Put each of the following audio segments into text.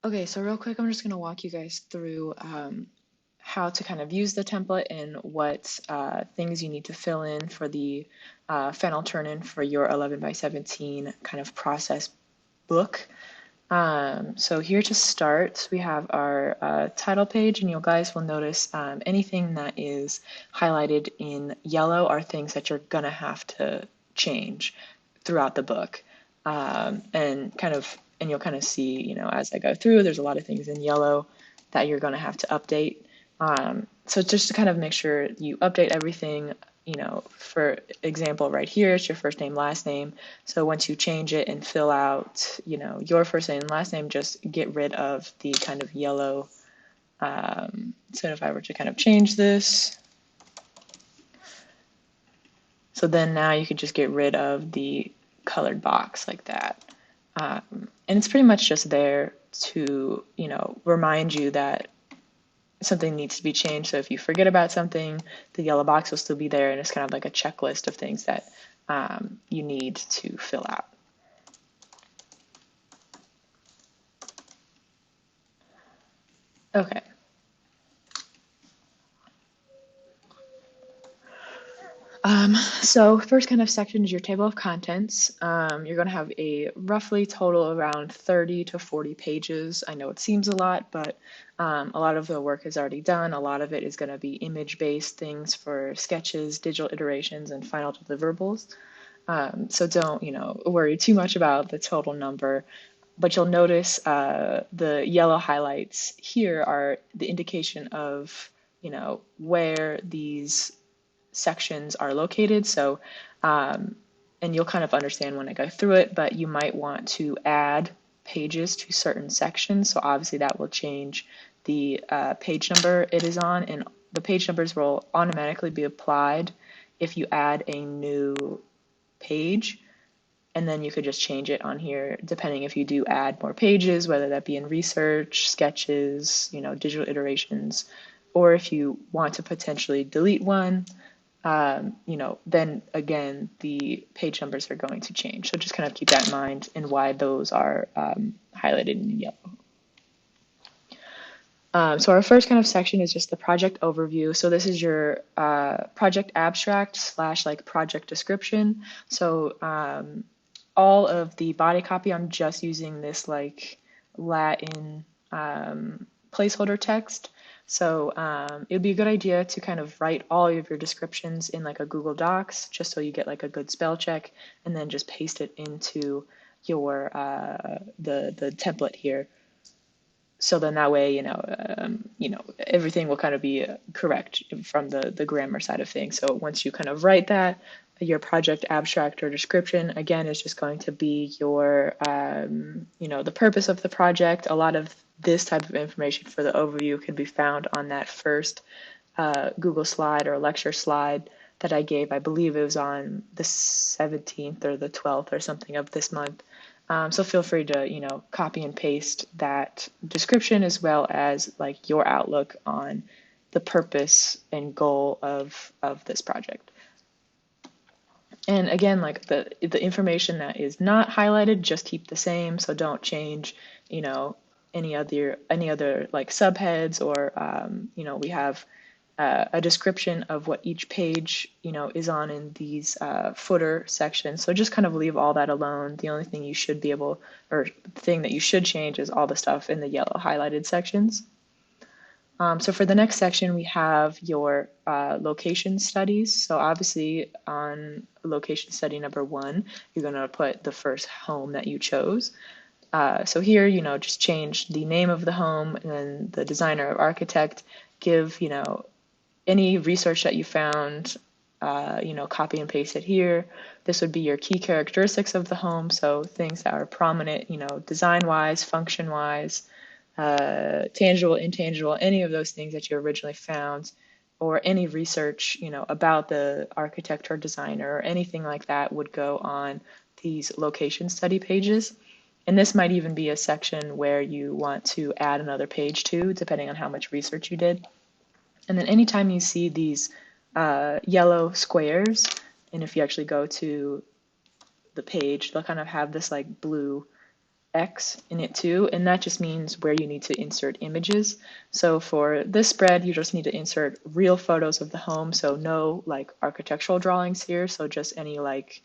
Okay, so real quick, I'm just going to walk you guys through how to kind of use the template and what things you need to fill in for the final turn-in for your 11 by 17 kind of process book. So here to start, we have our title page, and you guys will notice anything that is highlighted in yellow are things that you're going to have to change throughout the book. And you'll kind of see, as I go through, there's a lot of things in yellow that you're going to have to update. So just to kind of make sure you update everything, for example, right here, it's your first name, last name. So once you change it and fill out, your first name and last name, just get rid of the kind of yellow. So if I were to kind of change this, so then now you could just get rid of the colored box like that. And it's pretty much just there to, remind you that something needs to be changed. So if you forget about something, the yellow box will still be there, and it's kind of like a checklist of things that you need to fill out. Okay. So first kind of section is your table of contents. You're going to have a roughly total around 30 to 40 pages. I know it seems a lot, but a lot of the work is already done. A lot of it is going to be image-based things for sketches, digital iterations, and final deliverables. So don't, worry too much about the total number. But you'll notice the yellow highlights here are the indication of, where these sections are located. So, and you'll kind of understand when I go through it, but you might want to add pages to certain sections. So obviously that will change the page number it is on, and the page numbers will automatically be applied if you add a new page. And then you could just change it on here depending if you do add more pages, whether that be in research, sketches, digital iterations, or if you want to potentially delete one, then again, the page numbers are going to change. So just kind of keep that in mind and why those are highlighted in yellow. So our first kind of section is just the project overview. So this is your project abstract / like project description. So all of the body copy, I'm just using this like Latin placeholder text. So it would be a good idea to kind of write all of your descriptions in like a Google Docs, just so you get like a good spell check, and then just paste it into your the template here. So then that way, everything will kind of be correct from the grammar side of things. So once you kind of write that, your project abstract or description, again, is just going to be your, the purpose of the project. A lot of this type of information for the overview can be found on that first Google slide or lecture slide that I gave. I believe it was on the 17th or the 12th or something of this month. So feel free to, copy and paste that description as well as like your outlook on the purpose and goal of this project. And again, like the information that is not highlighted, just keep the same. So don't change, any other like subheads or, we have a description of what each page, is on in these footer sections. So just kind of leave all that alone. The only thing you should be able, or thing that you should change is all the stuff in the yellow highlighted sections. So for the next section, we have your location studies. So obviously on location study number 1, you're going to put the first home that you chose. So here, just change the name of the home and then the designer or architect, give, any research that you found, copy and paste it here. This would be your key characteristics of the home. So things that are prominent, design-wise, function-wise, tangible, intangible, any of those things that you originally found, or any research, about the architect or designer or anything like that would go on these location study pages. And this might even be a section where you want to add another page to, depending on how much research you did. And then anytime you see these yellow squares, and if you actually go to the page, they'll kind of have this like blue X in it too, and that just means where you need to insert images. So for this spread, you just need to insert real photos of the home, so no like architectural drawings here, so just any like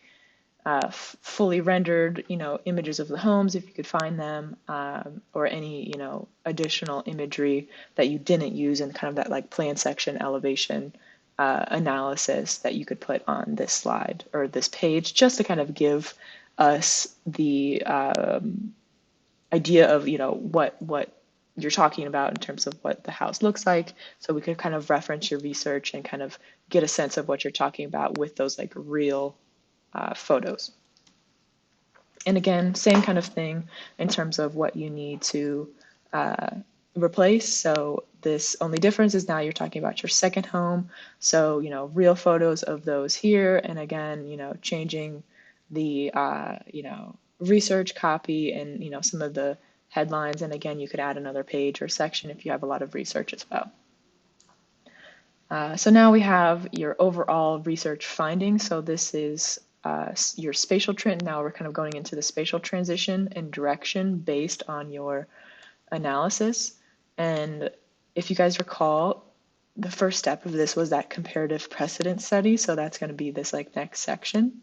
fully rendered, images of the homes if you could find them, or any, additional imagery that you didn't use in kind of that like plan section elevation analysis that you could put on this slide or this page, just to kind of give us the idea of, what you're talking about in terms of what the house looks like. So we could kind of reference your research and kind of get a sense of what you're talking about with those like real photos. And again, same kind of thing in terms of what you need to replace. So this only difference is now you're talking about your second home. So, real photos of those here. And again, changing the, research copy and, some of the headlines. And again, you could add another page or section if you have a lot of research as well. So now we have your overall research findings. So this is your spatial trend. Now we're kind of going into the spatial transition and direction based on your analysis. And if you guys recall, the first step of this was that comparative precedent study. So that's going to be this like next section.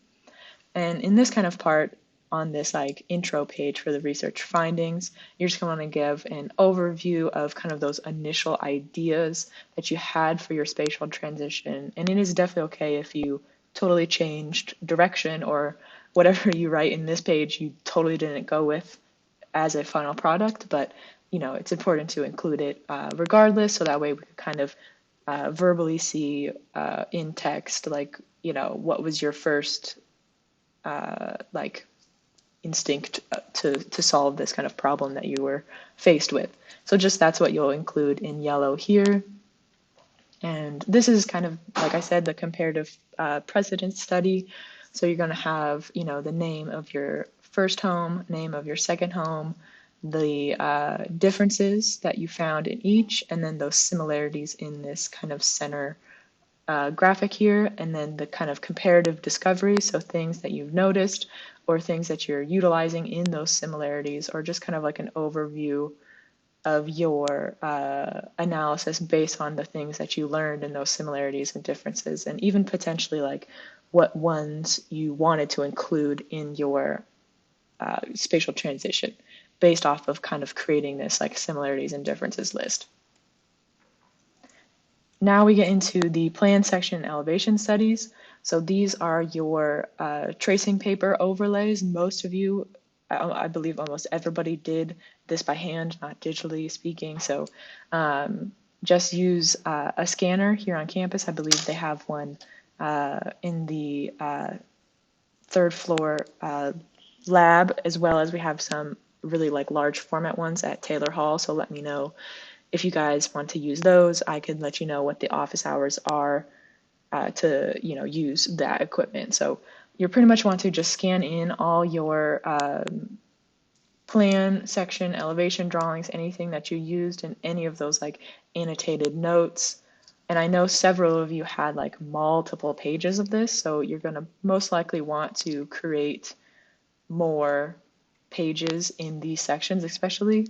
And in this kind of part, on this like intro page for the research findings, you're just going to give an overview of kind of those initial ideas that you had for your spatial transition. And it is definitely okay if you totally changed direction or whatever you write in this page you totally didn't go with as a final product, but it's important to include it regardless, so that way we could kind of verbally see in text like what was your first like instinct to solve this kind of problem that you were faced with. So just that's what you'll include in yellow here. And this is kind of, like I said, the comparative precedent study. So you're going to have, the name of your first home, name of your second home, the differences that you found in each, and then those similarities in this kind of center graphic here, and then the kind of comparative discoveries, so things that you've noticed or things that you're utilizing in those similarities, or just kind of like an overview of your analysis based on the things that you learned in those similarities and differences, and even potentially like what ones you wanted to include in your spatial transition based off of kind of creating this like similarities and differences list. Now we get into the plan section elevation studies. So these are your tracing paper overlays. Most of you, I believe almost everybody did this by hand, not digitally speaking. So just use a scanner here on campus. I believe they have one in the third floor lab, as well as we have some really like large format ones at Taylor Hall. So let me know if you guys want to use those. I can let you know what the office hours are to use that equipment. So you pretty much want to just scan in all your plan section elevation drawings, anything that you used in any of those like annotated notes. And I know several of you had like multiple pages of this, so you're going to most likely want to create more pages in these sections especially.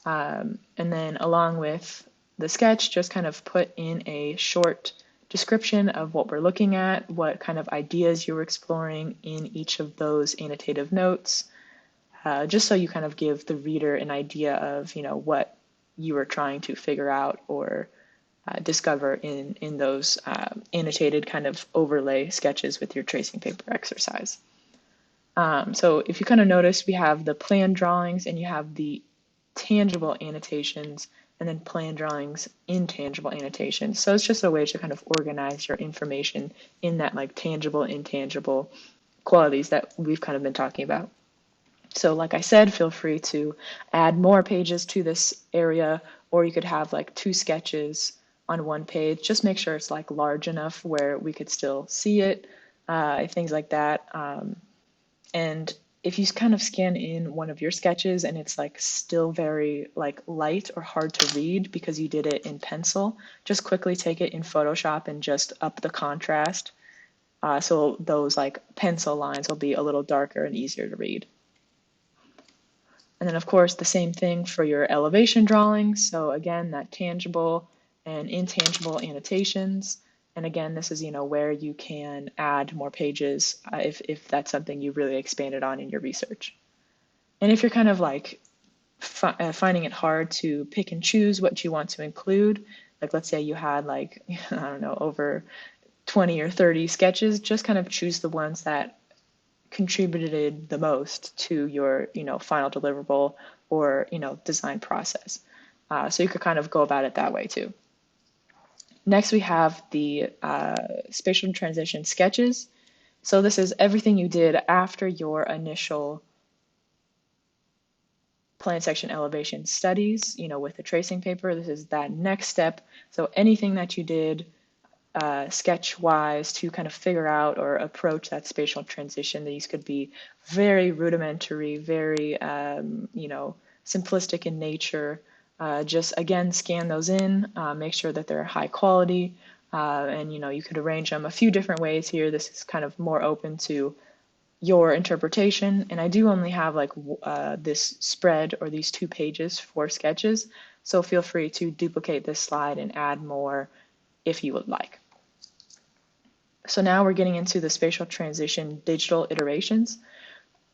And then along with the sketch, just kind of put in a short description of what we're looking at, what kind of ideas you were exploring in each of those annotative notes, just so you kind of give the reader an idea of, what you were trying to figure out or discover in those annotated kind of overlay sketches with your tracing paper exercise. So if you kind of notice, we have the plan drawings and you have the tangible annotations, and then plan drawings, intangible annotations. So it's just a way to kind of organize your information in that like tangible, intangible qualities that we've kind of been talking about. So like I said, feel free to add more pages to this area, or you could have like 2 sketches on 1 page. Just make sure it's like large enough where we could still see it, things like that. And if you kind of scan in one of your sketches and it's like still very like light or hard to read because you did it in pencil, just quickly take it in Photoshop and just up the contrast. So those like pencil lines will be a little darker and easier to read. And then of course the same thing for your elevation drawings. So again, that tangible and intangible annotations. And again, this is, where you can add more pages if that's something you really expanded on in your research. And if you're kind of like finding it hard to pick and choose what you want to include, like let's say you had like, I don't know, over 20 or 30 sketches, just kind of choose the ones that contributed the most to your, final deliverable or, design process. So you could kind of go about it that way too. Next, we have the spatial transition sketches. So this is everything you did after your initial plan section elevation studies, with the tracing paper. This is that next step. So anything that you did sketch-wise to kind of figure out or approach that spatial transition. These could be very rudimentary, very, simplistic in nature. Just again, scan those in, make sure that they're high quality, and you could arrange them a few different ways here. This is kind of more open to your interpretation, and I do only have like this spread or these 2 pages for sketches, so feel free to duplicate this slide and add more if you would like. So now we're getting into the spatial transition digital iterations.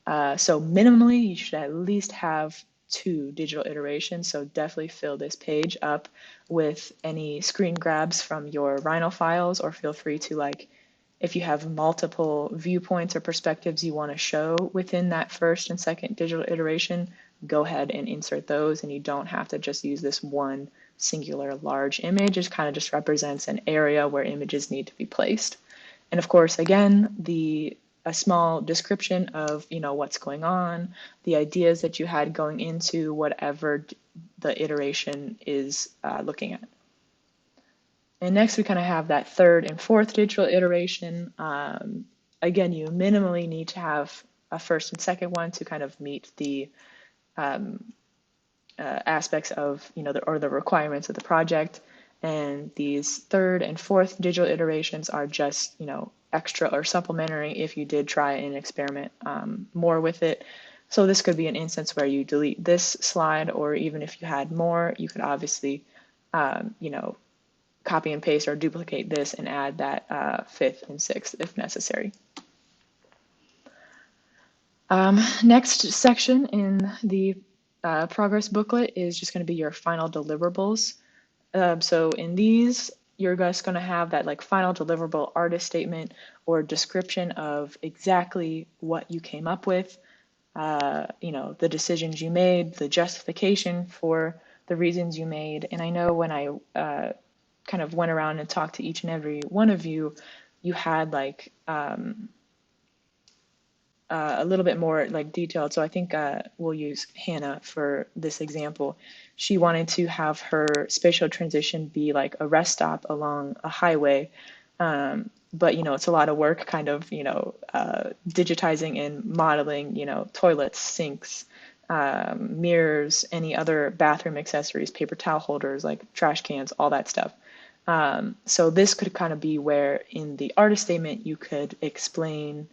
So minimally, you should at least have 2 digital iterations. So definitely fill this page up with any screen grabs from your Rhino files, or feel free to, like, if you have multiple viewpoints or perspectives you want to show within that first and second digital iteration, go ahead and insert those, and you don't have to just use this one singular large image. It kind of just represents an area where images need to be placed. And of course, again, a small description of, what's going on, the ideas that you had going into whatever the iteration is looking at. And next, we kind of have that third and fourth digital iteration. Again, you minimally need to have a first and second one to kind of meet the aspects of, the requirements of the project. And these third and fourth digital iterations are just, extra or supplementary if you did try and experiment more with it. So this could be an instance where you delete this slide, or even if you had more, you could obviously, copy and paste or duplicate this and add that fifth and sixth if necessary. Next section in the progress booklet is just going to be your final deliverables. So in these, you're just going to have that like final deliverable artist statement or description of exactly what you came up with, the decisions you made, the justification for the reasons you made. And I know when I kind of went around and talked to each and every one of you, you had like a little bit more like detailed. So I think we'll use Hannah for this example. She wanted to have her spatial transition be like a rest stop along a highway. But, it's a lot of work kind of, digitizing and modeling, toilets, sinks, mirrors, any other bathroom accessories, paper towel holders, like trash cans, all that stuff. So this could kind of be where in the artist statement you could explain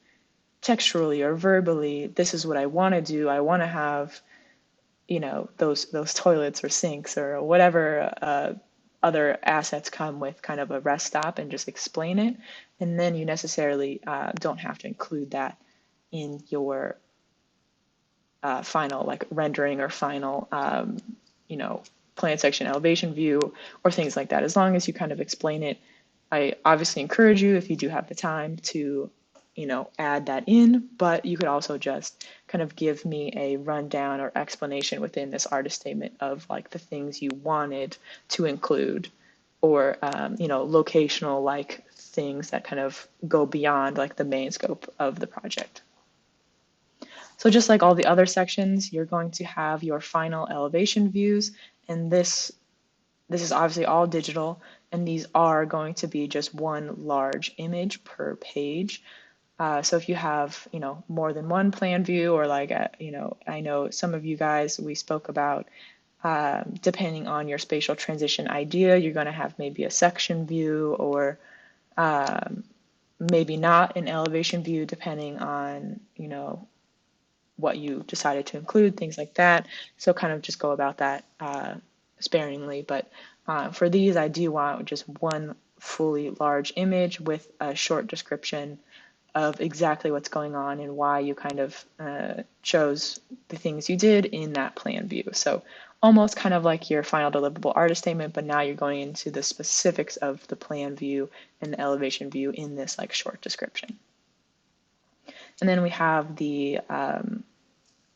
textually or verbally, this is what I want to do. I want to have, those toilets or sinks or whatever other assets come with kind of a rest stop, and just explain it. And then you necessarily don't have to include that in your final like rendering or final, plan section elevation view or things like that. As long as you kind of explain it, I obviously encourage you, if you do have the time, to add that in, but you could also just kind of give me a rundown or explanation within this artist statement of like the things you wanted to include, or, locational like things that kind of go beyond like the main scope of the project. So just like all the other sections, you're going to have your final elevation views, and this is obviously all digital, and these are going to be just one large image per page. So if you have, more than one plan view, or like, I know some of you guys, we spoke about, depending on your spatial transition idea, you're going to have maybe a section view, or maybe not an elevation view, depending on, what you decided to include, things like that. So kind of just go about that sparingly. But for these, I do want just one fully large image with a short description of exactly what's going on and why you kind of chose the things you did in that plan view. So almost kind of like your final deliverable artist statement, but now you're going into the specifics of the plan view and the elevation view in this like short description. And then we have the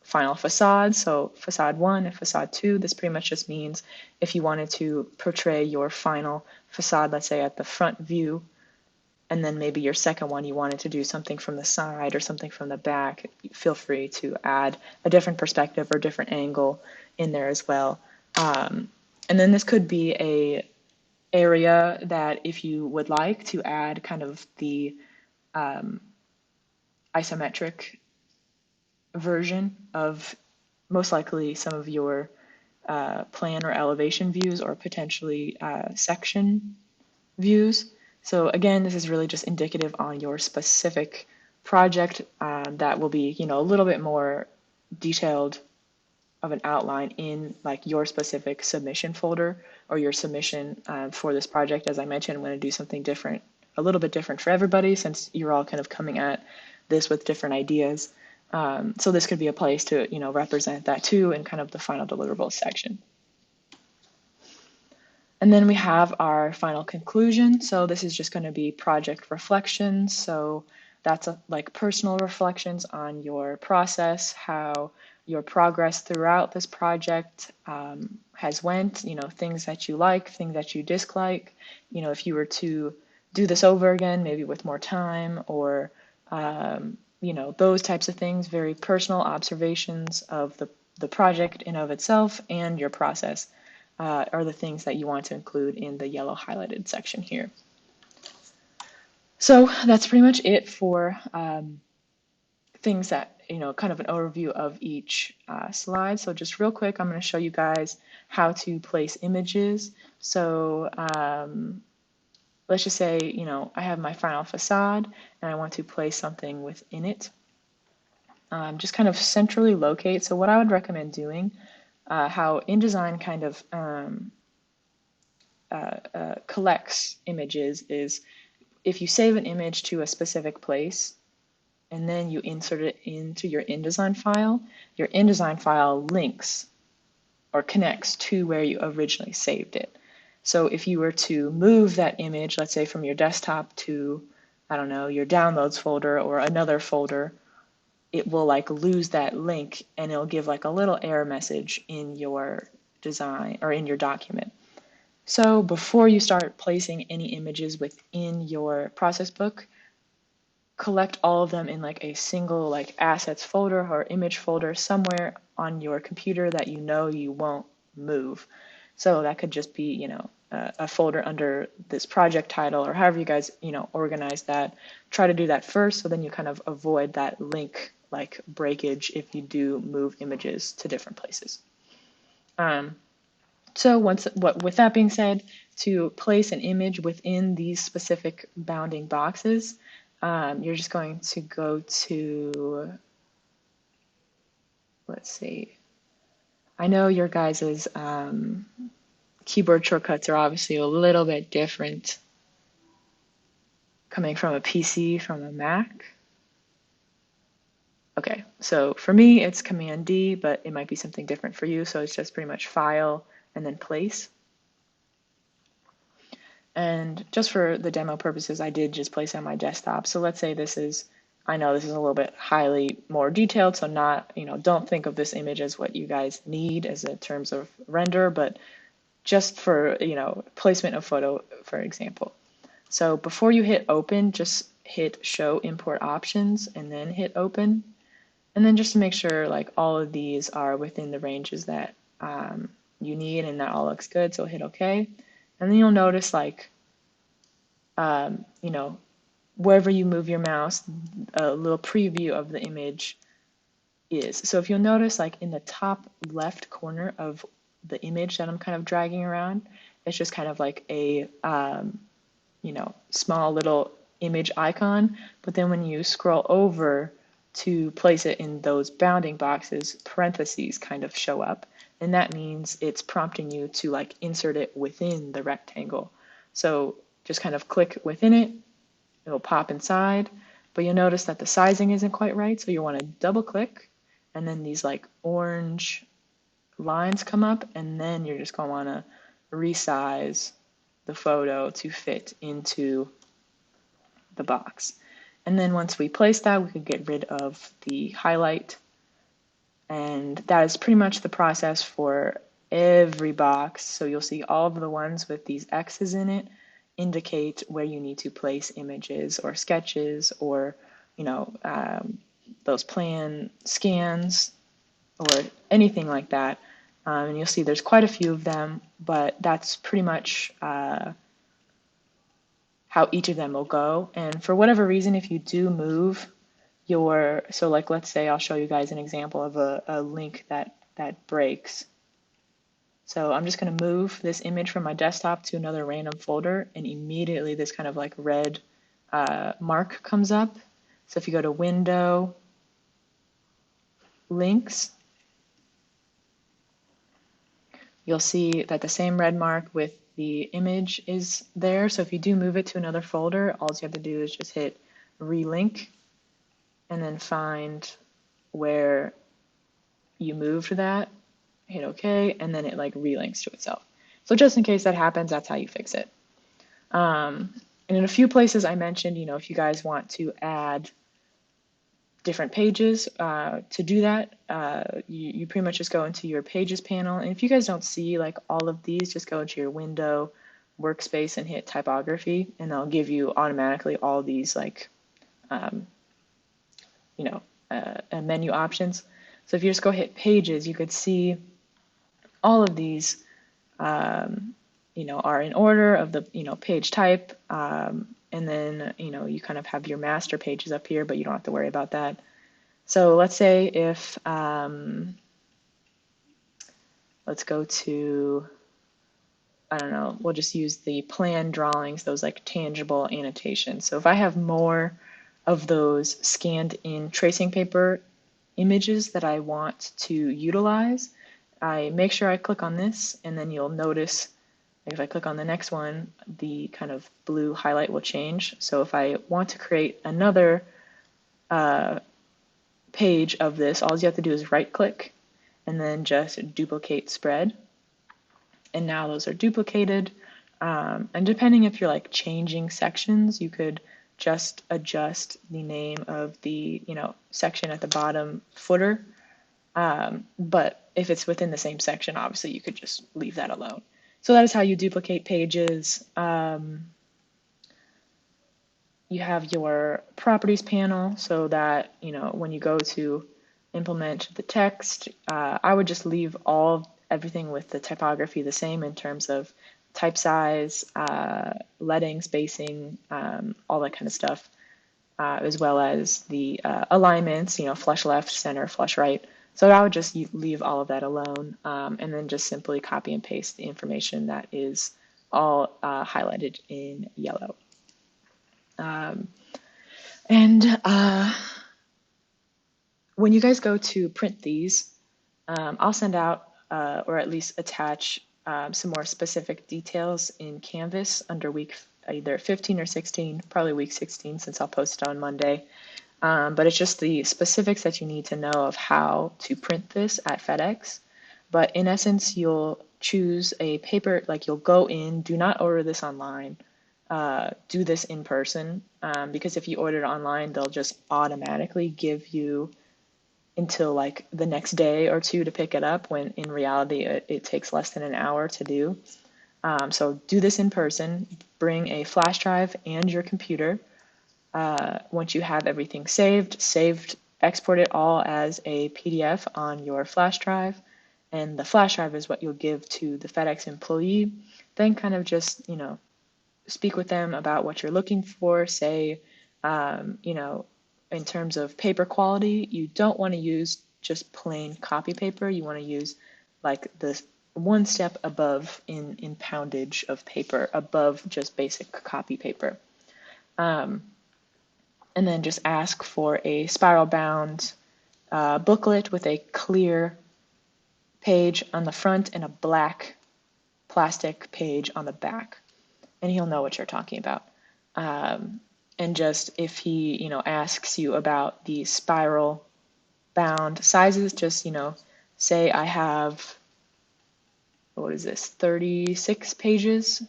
final facade. So facade 1 and facade 2, this pretty much just means if you wanted to portray your final facade, let's say at the front view, and then maybe your second one, you wanted to do something from the side or something from the back, feel free to add a different perspective or different angle in there as well. And then this could be a area that if you would like to add kind of the isometric version of most likely some of your plan or elevation views or potentially section views. So again, this is really just indicative on your specific project that will be, a little bit more detailed of an outline in like your specific submission folder or your submission for this project. As I mentioned, I'm going to do something different, a little bit different for everybody since you're all kind of coming at this with different ideas. So this could be a place to, represent that too in kind of the final deliverables section. And then we have our final conclusion. So this is just going to be project reflections. So that's like personal reflections on your process, how your progress throughout this project has went, things that you like, things that you dislike. If you were to do this over again, maybe with more time or, those types of things, very personal observations of the project in of itself and your process. Are the things that you want to include in the yellow highlighted section here. So that's pretty much it for things that, kind of an overview of each slide. So just real quick, I'm going to show you guys how to place images. So let's just say, I have my final facade and I want to place something within it. Just kind of centrally locate. So what I would recommend doing, how InDesign kind of collects images is if you save an image to a specific place and then you insert it into your InDesign file links or connects to where you originally saved it. So if you were to move that image, let's say from your desktop to, I don't know, your downloads folder or another folder, it will like lose that link and it'll give like a little error message in your design or in your document. So before you start placing any images within your process book, collect all of them in like a single like assets folder or image folder somewhere on your computer that you won't move. So that could just be, a folder under this project title or however you guys, organize that. Try to do that first so then you kind of avoid that link like breakage if you do move images to different places. So with that being said, to place an image within these specific bounding boxes, you're just going to go to, let's see, I know your guys's keyboard shortcuts are obviously a little bit different coming from a PC, from a Mac. Okay, so for me it's Command D, but it might be something different for you, so it's just pretty much File and then Place. And just for the demo purposes, I did just place it on my desktop. So let's say I know this is a little bit highly more detailed, so not, don't think of this image as what you guys need as in terms of render, but just for, placement of photo, for example. So before you hit open, just hit show import options and then hit open. And then just to make sure like all of these are within the ranges that you need and that all looks good, so hit OK. And then you'll notice like, wherever you move your mouse, a little preview of the image is. So if you'll notice like in the top left corner of the image that I'm kind of dragging around, it's just kind of like a, small little image icon. But then when you scroll over to place it in those bounding boxes, parentheses kind of show up. And that means it's prompting you to like insert it within the rectangle. So just kind of click within it, it'll pop inside, but you'll notice that the sizing isn't quite right. So you want to double click, and then these like orange lines come up, and then you're just going to want to resize the photo to fit into the box. And then once we place that, we could get rid of the highlight. And that is pretty much the process for every box. So you'll see all of the ones with these X's in it indicate where you need to place images or sketches or, those plan scans or anything like that. And you'll see there's quite a few of them, but that's pretty much how each of them will go. And for whatever reason, if you do move so like let's say I'll show you guys an example of a link that breaks. So I'm just going to move this image from my desktop to another random folder, and immediately this kind of like red mark comes up. So if you go to Window, Links, you'll see that the same red mark with the image is there. So if you do move it to another folder, all you have to do is just hit Relink and then find where you moved that, hit OK, and then it like relinks to itself. So just in case that happens, that's how you fix it. And in a few places I mentioned, if you guys want to add different pages to do that, you pretty much just go into your Pages panel. And if you guys don't see like all of these, just go into your Window, Workspace, and hit Typography, and they'll give you automatically all these like, menu options. So if you just go hit Pages, you could see all of these, are in order of the, page type. And then, you kind of have your master pages up here, but you don't have to worry about that. So let's say if, let's go to, I don't know, we'll just use the plan drawings, those like tangible annotations. So if I have more of those scanned in tracing paper images that I want to utilize, I make sure I click on this, and then you'll notice if I click on the next one, the kind of blue highlight will change. So if I want to create another page of this, all you have to do is right click and then just duplicate spread. And now those are duplicated. And depending if you're like changing sections, you could just adjust the name of the section at the bottom footer. But if it's within the same section, obviously you could just leave that alone. So that is how you duplicate pages. You have your properties panel, so that when you go to implement the text, I would just leave everything with the typography the same in terms of type size, leading, spacing, all that kind of stuff, as well as the alignments, flush left, center, flush right. So I would just leave all of that alone, and then just simply copy and paste the information that is all highlighted in yellow. When you guys go to print these, I'll send out or at least attach some more specific details in Canvas under week either 15 or 16, probably week 16 since I'll post it on Monday. But it's just the specifics that you need to know of how to print this at FedEx. But in essence, you'll choose a paper, like you'll go in, do not order this online, do this in person, because if you order it online, they'll just automatically give you until like the next day or two to pick it up, when in reality it takes less than an hour to do. So do this in person, bring a flash drive and your computer. Once you have everything saved, export it all as a PDF on your flash drive, and the flash drive is what you'll give to the FedEx employee. Then kind of just, speak with them about what you're looking for. Say, in terms of paper quality, you don't want to use just plain copy paper. You want to use like the one step above in poundage of paper, above just basic copy paper. And and then just ask for a spiral bound booklet with a clear page on the front and a black plastic page on the back, and he'll know what you're talking about. And just if he, asks you about the spiral bound sizes, just, say I have, what is this, 36 pages,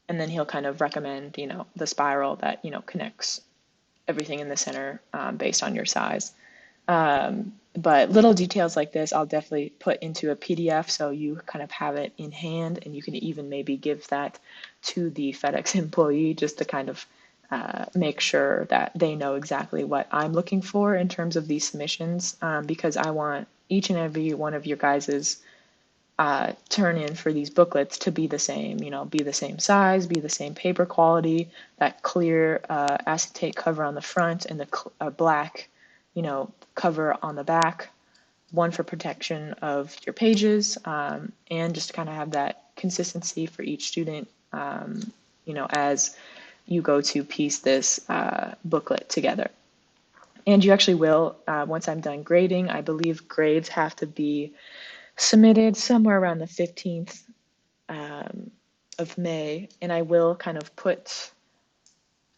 and then he'll kind of recommend, the spiral that, connects everything in the center based on your size. But little details like this, I'll definitely put into a PDF so you kind of have it in hand, and you can even maybe give that to the FedEx employee just to kind of make sure that they know exactly what I'm looking for in terms of these submissions, because I want each and every one of your guys's turn in for these booklets to be the same, be the same size, be the same paper quality, that clear acetate cover on the front and the black, cover on the back, one for protection of your pages, and just kind of have that consistency for each student, as you go to piece this booklet together. And you actually will, once I'm done grading, I believe grades have to be submitted somewhere around the 15th of May, and I will kind of put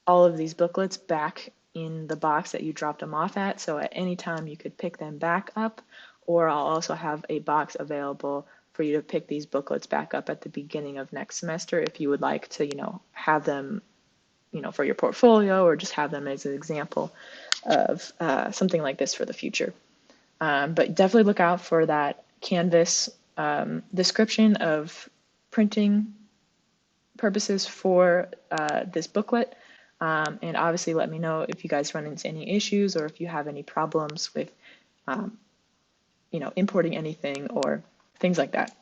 all of these booklets back in the box that you dropped them off at, so at any time you could pick them back up, or I'll also have a box available for you to pick these booklets back up at the beginning of next semester if you would like to, have them, for your portfolio, or just have them as an example of something like this for the future. But definitely look out for that Canvas description of printing purposes for this booklet. And obviously let me know if you guys run into any issues or if you have any problems with, importing anything or things like that.